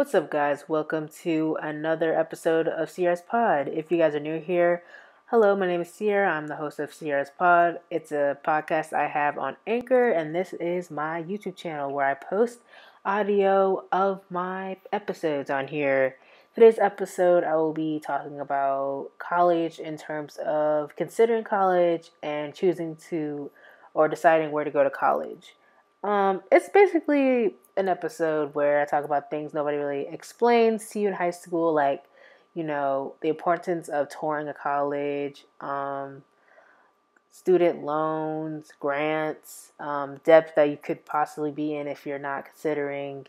What's up, guys? Welcome to another episode of Ciara's Pod. If you guys are new here, hello, my name is Ciara. I'm the host of Ciara's Pod. It's a podcast I have on Anchor, and this is my YouTube channel where I post audio of my episodes on here. Today's episode, I will be talking about college in terms of considering college and choosing to or deciding where to go to college. It's basically an episode where I talk about things nobody really explains to you in high school, like, the importance of touring a college, student loans, grants, depth that you could possibly be in if you're not considering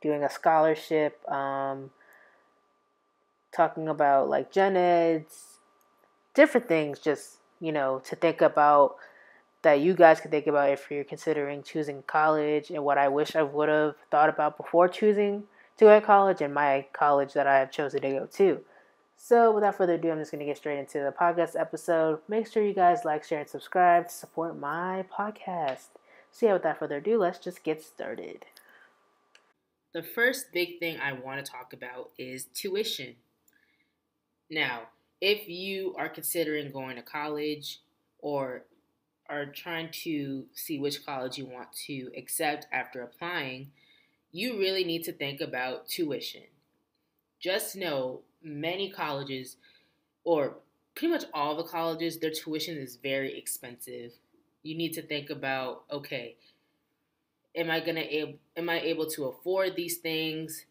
doing a scholarship, talking about like gen eds, different things, just, to think about that you guys can think about if you're considering choosing college and what I wish I would have thought about before choosing to go to college and my college that I have chosen to go to. So without further ado, I'm just going to get straight into the podcast episode. Make sure you guys like, share, and subscribe to support my podcast. So yeah, without further ado, let's just get started. The first big thing I want to talk about is tuition. Now, if you are considering going to college or are trying to see which college you want to accept after applying, you really need to think about tuition. Just know many colleges, or pretty much all the colleges, their tuition is very expensive. You need to think about, okay, am I able to afford these things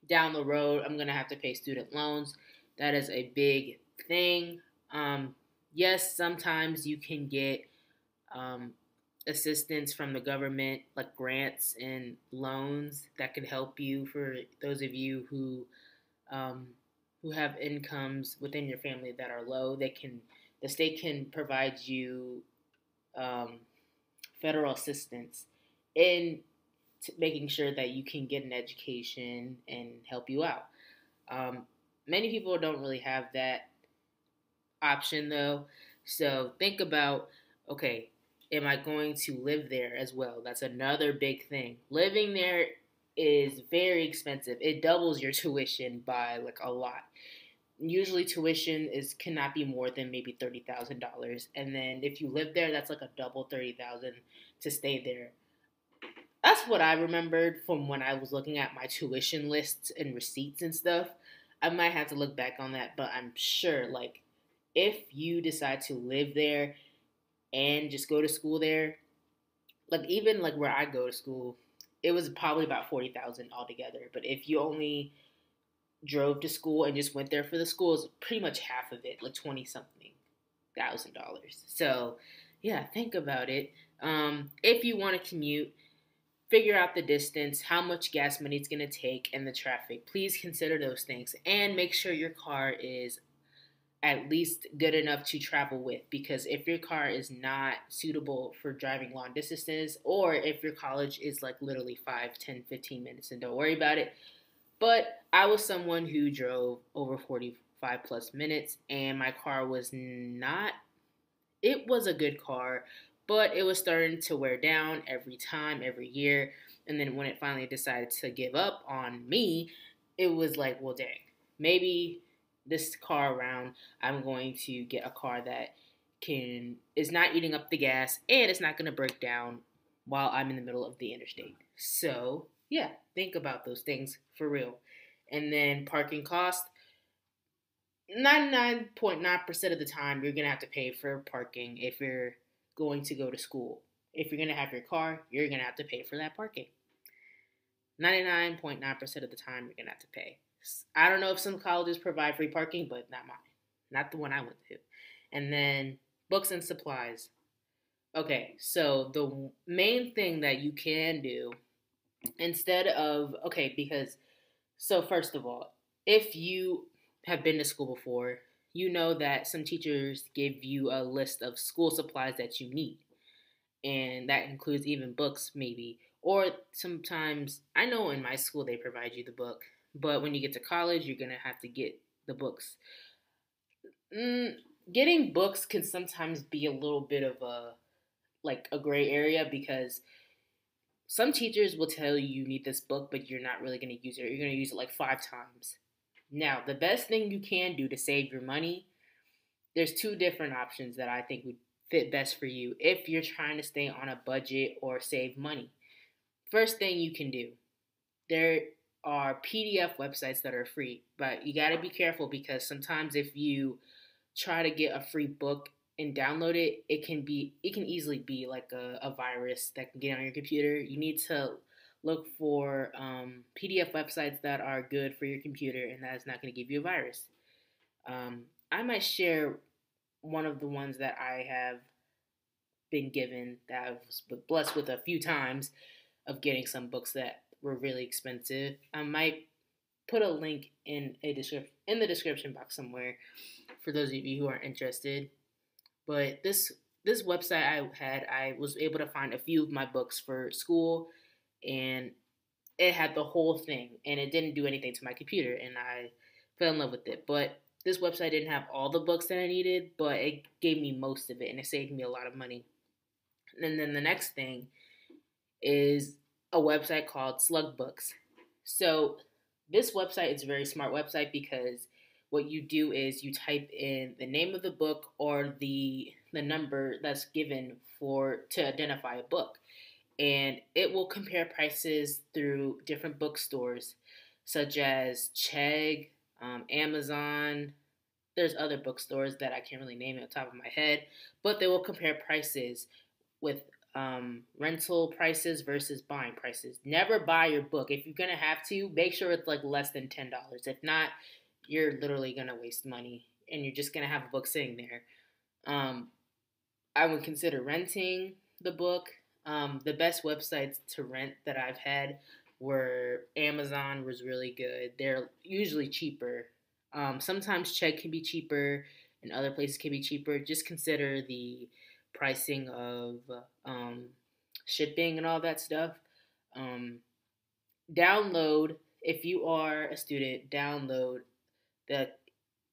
down the road? I'm gonna have to pay student loans. That is a big thing. Yes, sometimes you can get um, assistance from the government, like grants and loans that can help you. For those of you um, who have incomes within your family that are low, the state can provide you um, federal assistance in making sure that you can get an education and help you out. Um, Many people don't really have that option though. So think about, okay, am I going to live there as well? That's another big thing. Living there is very expensive. It doubles your tuition by like a lot. Usually tuition is cannot be more than maybe $30,000, and then if you live there, that's like a double 30,000 to stay there. That's what I remembered from when I was looking at my tuition lists and receipts and stuff. I might have to look back on that, but I'm sure, like, if you decide to live there and just go to school there, like, even like where I go to school, it was probably about 40,000 altogether. But if you only drove to school and just went there for the school, it's pretty much half of it, like 20 something $1,000. So, yeah, think about it. If you want to commute, figure out the distance, how much gas money it's going to take, and the traffic. Please consider those things and make sure your car is at least good enough to travel with, because if your car is not suitable for driving long distances, or if your college is like literally 5, 10, 15 minutes, and don't worry about it. But I was someone who drove over 45 plus minutes, and my car was not, it was a good car, but it was starting to wear down every time, every year. And then when it finally decided to give up on me, it was like, well, dang, maybe this car around, I'm going to get a car that is not eating up the gas and it's not going to break down while I'm in the middle of the interstate. So, yeah, think about those things for real. And then parking cost, 99.9% of the time, you're going to have to pay for parking if you're going to go to school. If you're going to have your car, you're going to have to pay for that parking. 99.9% of the time, you're going to have to pay. I don't know if some colleges provide free parking, but not mine. Not the one I went to. And then books and supplies. Okay, so the main thing that you can do instead of, okay, because, so first of all, if you have been to school before, you know that some teachers give you a list of school supplies that you need. And that includes even books, maybe. Or sometimes, I know in my school they provide you the book, but when you get to college, you're going to have to get the books. Getting books can sometimes be a little bit of a, like a gray area, because Some teachers will tell you you need this book, but you're not really going to use it. You're going to use it like 5 times. Now, the best thing you can do to save your money, there's two different options that I think would fit best for you if you're trying to stay on a budget or save money. First thing you can do, there are PDF websites that are free, but you got to be careful because sometimes if you try to get a free book and download it, it can easily be like a virus that can get on your computer. You need to look for PDF websites that are good for your computer and that is not going to give you a virus. I might share one of the ones that I have been given that I was blessed with a few times of getting some books that were really expensive. I might put a link in the description box somewhere for those of you who are interested. But this website I was able to find a few of my books for school, and it had the whole thing, and it didn't do anything to my computer, and I fell in love with it. But this website didn't have all the books that I needed, but it gave me most of it, and it saved me a lot of money. And then the next thing is a website called Slug Books. So this website is a very smart website because what you do is you type in the name of the book or the number that's given for to identify a book, and it will compare prices through different bookstores such as Chegg, Amazon. There's other bookstores that I can't really name on the top of my head, but they will compare prices with rental prices versus buying prices. Never buy your book. If you're gonna have to, make sure it's like less than $10. If not, you're literally gonna waste money and you're just gonna have a book sitting there. Um, I would consider renting the book. The best websites to rent that I've had were Amazon was really good. They're usually cheaper. Sometimes Chegg can be cheaper, and other places can be cheaper. Just consider the pricing of um, shipping and all that stuff. Um, Download if you are a student. Download the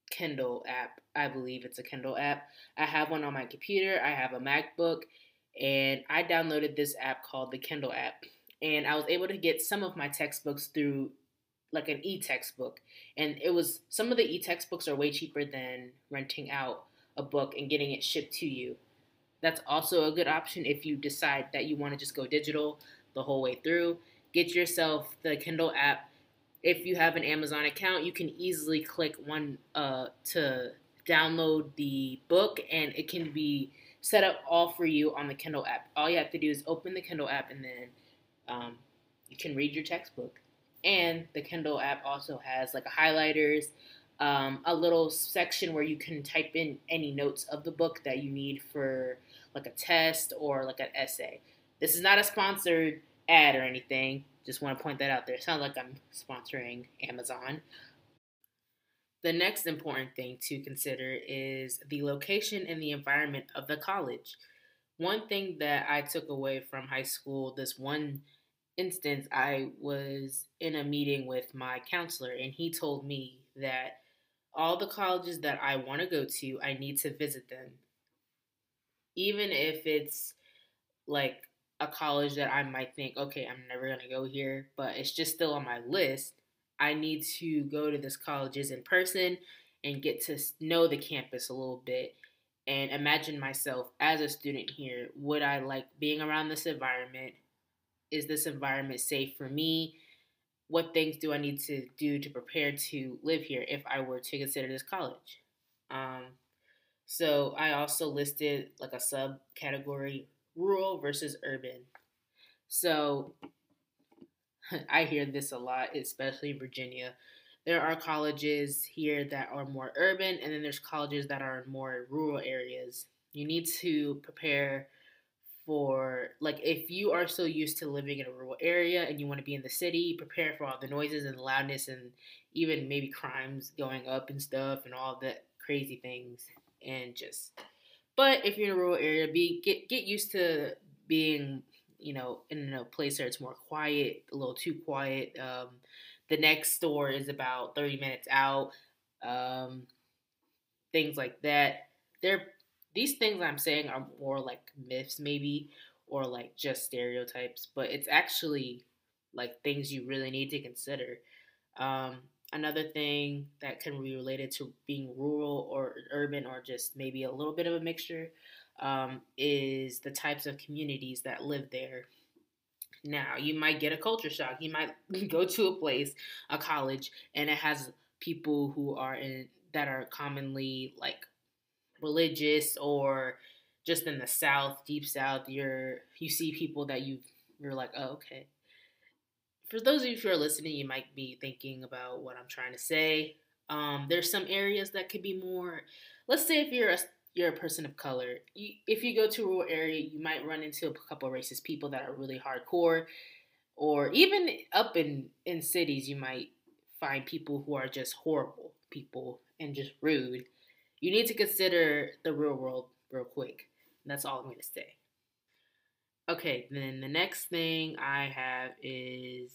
Kindle app. I believe it's a Kindle app. I have one on my computer. I have a MacBook, and I downloaded this app called the Kindle app. And I was able to get some of my textbooks through like an e-textbook. And it was some of the e-textbooks are way cheaper than renting out a book and getting it shipped to you. That's also a good option if you decide that you want to just go digital the whole way through. Get yourself the Kindle app. If you have an Amazon account, you can easily click one to download the book, and it can be set up all for you on the Kindle app. All you have to do is open the Kindle app, and then you can read your textbook. And the Kindle app also has like a highlighters, a little section where you can type in any notes of the book that you need for like a test or like an essay. This is not a sponsored ad or anything. Just want to point that out there. It sounds like I'm sponsoring Amazon. The next important thing to consider is the location and the environment of the college. One thing that I took away from high school, this one instance, I was in a meeting with my counselor, and he told me that all the colleges that I want to go to, I need to visit them. Even if it's like a college that I might think, okay, I'm never going to go here, but it's just still on my list. I need to go to this colleges in person and get to know the campus a little bit and imagine myself as a student here. Would I like being around this environment? Is this environment safe for me? What things do I need to do to prepare to live here if I were to consider this college? Um, so I also listed like a subcategory rural versus urban. So I hear this a lot, especially in Virginia. There are colleges here that are more urban, and then there's colleges that are in more rural areas. You need to prepare for, like, if you are so used to living in a rural area and you want to be in the city, prepare for all the noises and the loudness and even maybe crimes going up and stuff and all the crazy things and just. But if you're in a rural area, get used to being, in a place where it's more quiet, a little too quiet. The next store is about 30 minutes out. Um, Things like that. They're These things I'm saying are more like myths, maybe, or like just stereotypes, but it's actually like things you really need to consider. Um, Another thing that can be related to being rural or urban or just maybe a little bit of a mixture is the types of communities that live there. Now, you might get a culture shock. You might go to a place, a college, and it has people who are in that are commonly like religious or just in the South, deep South. You see people that you're like, oh, okay. For those of you who are listening, you might be thinking about what I'm trying to say. There's some areas that could be more. Let's say if you're a person of color, if you go to a rural area, you might run into a couple of racist people that are really hardcore, or even up in cities, you might find people who are just horrible people and just rude. You need to consider the real world real quick. And that's all I'm going to say. Okay, then the next thing I have is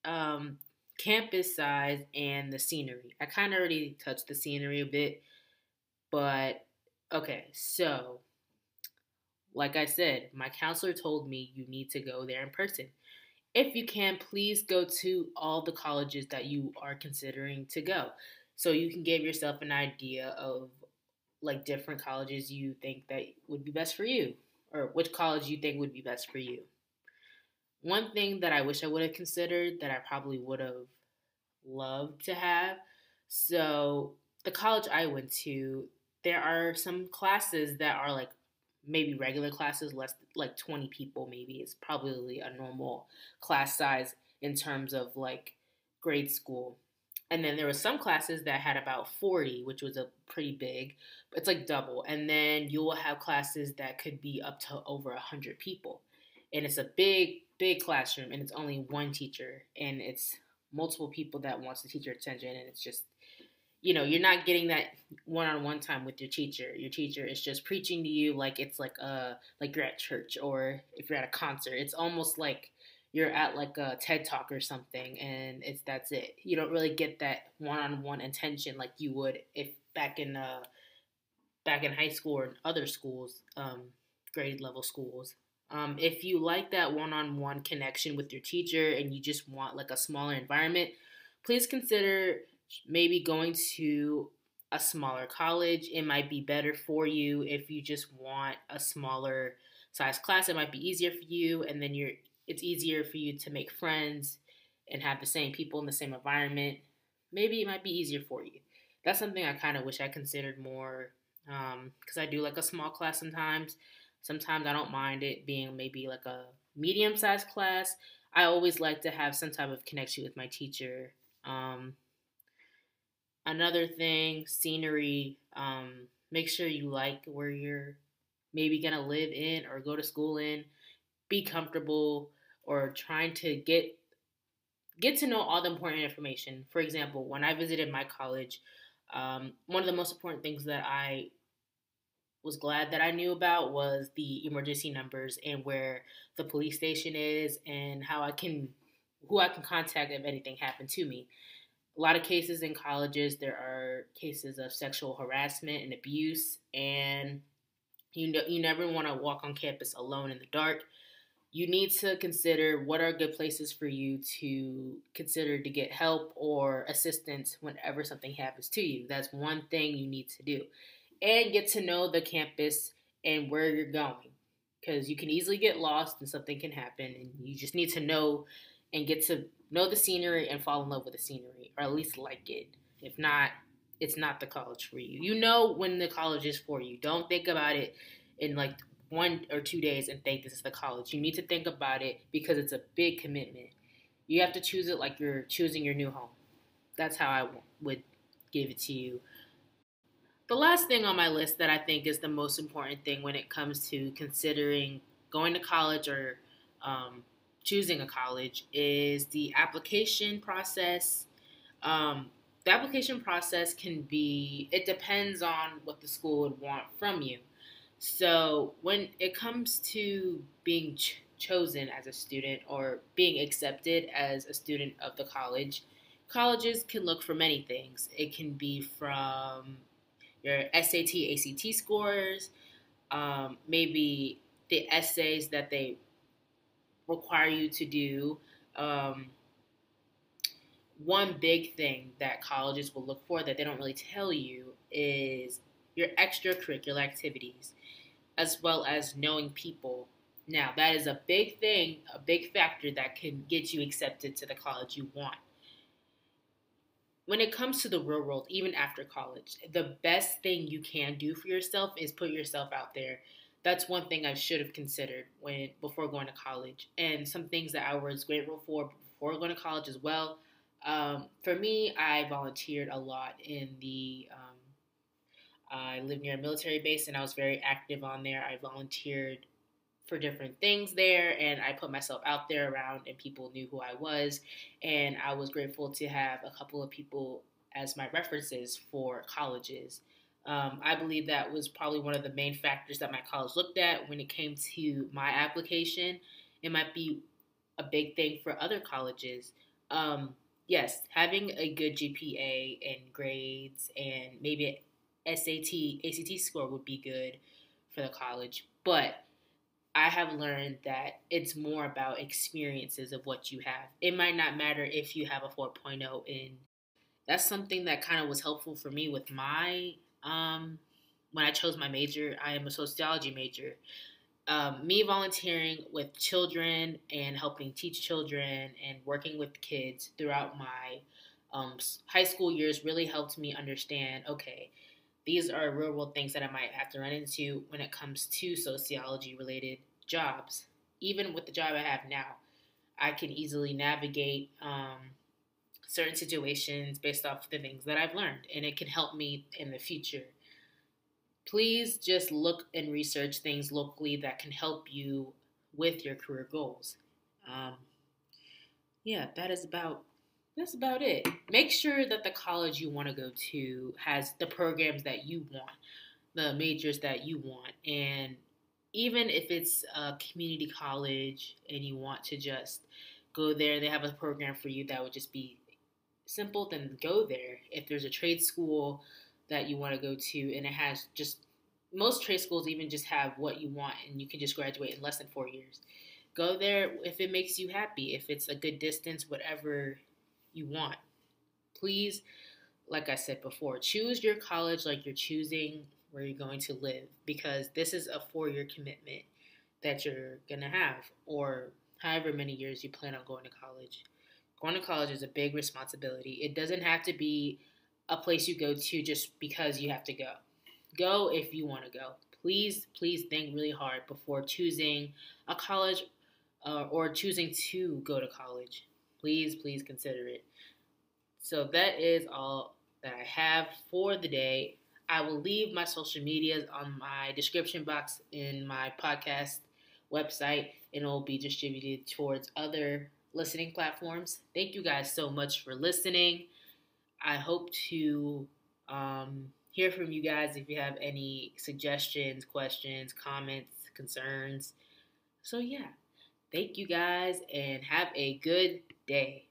um, campus size and the scenery. I kind of already touched the scenery a bit, but okay, so like I said, my counselor told me you need to go there in person. If you can, please go to all the colleges that you are considering to go so you can give yourself an idea of like different colleges you think that would be best for you or which college you think would be best for you. One thing that I wish I would have considered that I probably would have loved to have. So, the college I went to, there are some classes that are like maybe regular classes, less like 20 people, maybe. It's probably a normal class size in terms of like grade school. And then there were some classes that had about 40, which was a pretty big. It's like double. And then you will have classes that could be up to over 100 people. And it's a big classroom and it's only one teacher and it's multiple people that wants to teach your attention, and it's just you're not getting that one-on-one time with your teacher. Your teacher is just preaching to you like it's like you're at church, or if you're at a concert, it's almost like you're at like a TED talk or something, and that's it. You don't really get that one-on-one attention like you would if back in high school or in other schools, grade level schools. If you like that one on one connection with your teacher and you just want like a smaller environment, please consider maybe going to a smaller college. It might be better for you if you just want a smaller size class. It might be easier for you, and then it's easier for you to make friends and have the same people in the same environment. Maybe it might be easier for you. That's something I kind of wish I considered more because I do like a small class sometimes. Sometimes I don't mind it being maybe like a medium sized class. I always like to have some type of connection with my teacher. Um, Another thing, scenery. Make sure you like where you're maybe gonna live in or go to school in. Be comfortable or trying to get to know all the important information. For example, when I visited my college, one of the most important things that I was glad that I knew about was the emergency numbers and where the police station is and who I can contact if anything happened to me. A lot of cases in colleges, there are cases of sexual harassment and abuse, and you never want to walk on campus alone in the dark. You need to consider what are good places for you to consider to get help or assistance whenever something happens to you. That's one thing you need to do. And get to know the campus and where you're going. Because you can easily get lost and something can happen, and you just need to know and get to know the scenery and fall in love with the scenery, or at least like it. If not, it's not the college for you. You know when the college is for you. Don't think about it in like 1 or 2 days and think this is the college. You need to think about it because it's a big commitment. You have to choose it like you're choosing your new home. That's how I would give it to you. The last thing on my list that I think is the most important thing when it comes to considering going to college or um, choosing a college is the application process. Um, the application process it depends on what the school would want from you. So when it comes to being chosen as a student or being accepted as a student of the college, colleges can look for many things. It can be from your SAT, ACT scores, maybe the essays that they require you to do. Um, One big thing that colleges will look for that they don't really tell you is your extracurricular activities, as well as knowing people. Now, that is a big thing, a big factor that can get you accepted to the college you want. When it comes to the real world, even after college, the best thing you can do for yourself is put yourself out there. That's one thing I should have considered when before going to college, and some things that I was grateful for before going to college as well. For me, I volunteered a lot in the. I live near a military base, and I was very active on there. I volunteered for different things there, and I put myself out there around, and people knew who I was. And I was grateful to have a couple of people as my references for colleges. I believe that was probably one of the main factors that my college looked at when it came to my application. It might be a big thing for other colleges. Um, yes, having a good GPA and grades and maybe SAT, ACT score would be good for the college, but I have learned that it's more about experiences of what you have. It might not matter if you have a 4.0 in. That's something that kind of was helpful for me with my when I chose my major. I am a sociology major. Me volunteering with children and helping teach children and working with kids throughout my high school years really helped me understand, okay, these are real world things that I might have to run into when it comes to sociology related jobs. Even with the job I have now, I can easily navigate certain situations based off the things that I've learned, and it can help me in the future. Please just look and research things locally that can help you with your career goals. Um, yeah, that's about it. Make sure that the college you want to go to has the programs that you want, the majors that you want. And even if it's a community college and you want to just go there, they have a program for you that would just be simple, then go there. If there's a trade school that you want to go to and it has just most trade schools even just have what you want and you can just graduate in less than 4 years. Go there if it makes you happy, if it's a good distance, whatever you want. Please, like I said before, choose your college like you're choosing where you're going to live because this is a 4 year commitment that you're going to have, or however many years you plan on going to college. Going to college is a big responsibility. It doesn't have to be a place you go to just because you have to go. Go if you want to go. Please, please think really hard before choosing a college or choosing to go to college. Please, please consider it. So that is all that I have for the day. I will leave my social medias on my description box in my podcast website, and it will be distributed towards other listening platforms. Thank you guys so much for listening. I hope to hear from you guys if you have any suggestions, questions, comments, concerns. So, yeah, thank you guys and have a good day.